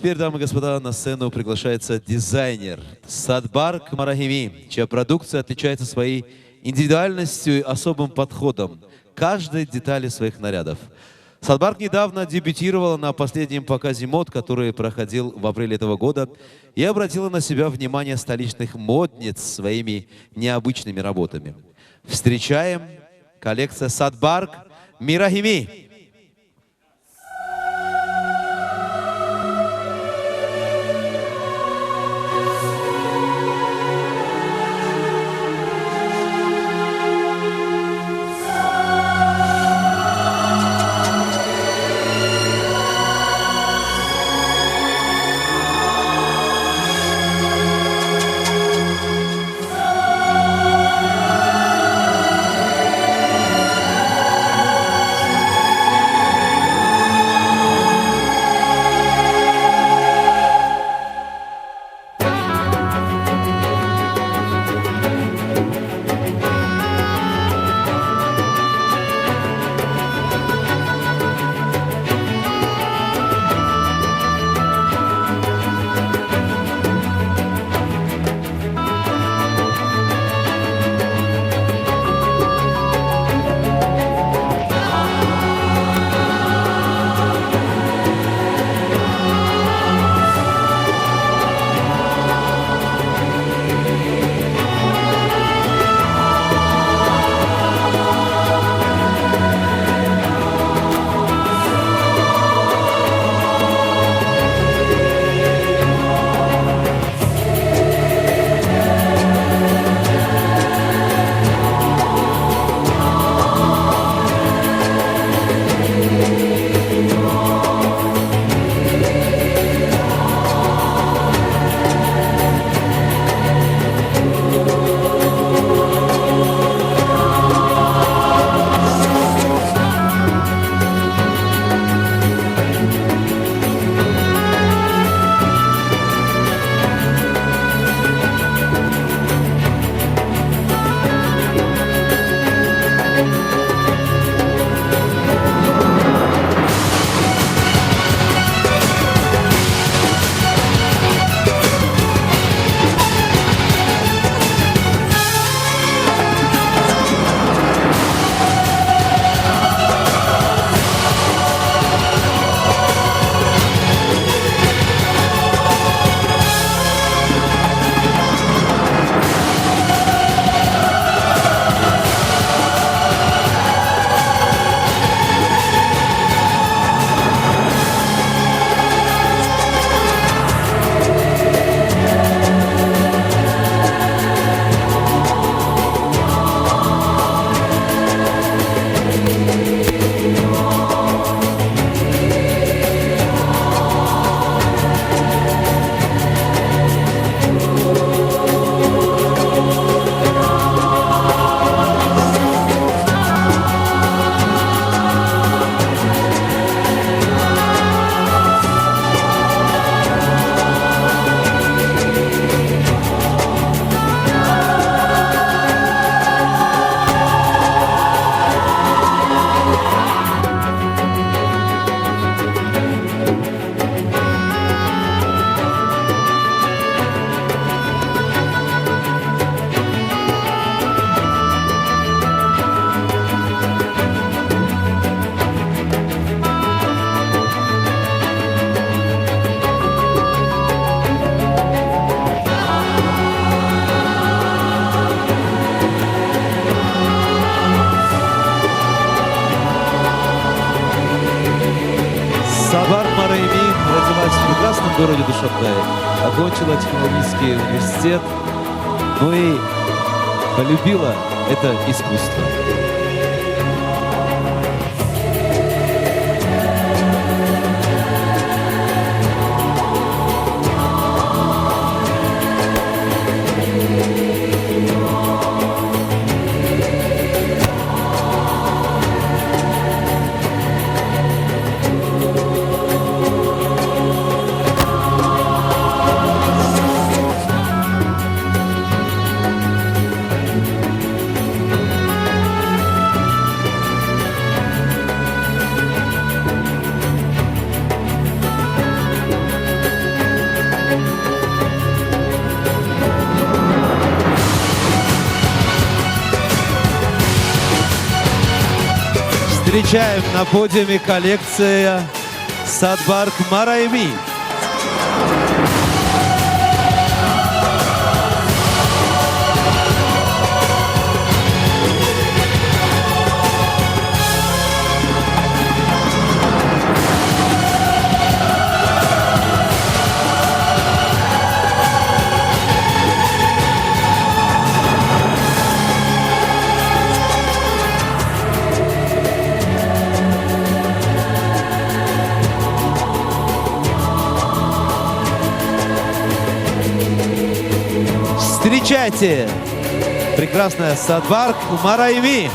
теперь, дамы и господа, на сцену приглашается дизайнер Садбарк Марагими, чья продукция отличается своей индивидуальностью и особым подходом к каждой детали своих нарядов. Садбарк недавно дебютировала на последнем показе мод, который проходил в апреле этого года, и обратила на себя внимание столичных модниц своими необычными работами. Встречаем коллекция Садбарк Марагими. Садбарк Марагими родилась в прекрасном городе Душанбе, окончила технологический университет, но и полюбила это искусство. Встречаем на подиуме коллекция Садбарк Марайми. Встречайте! Прекрасная Садбарк Марайми.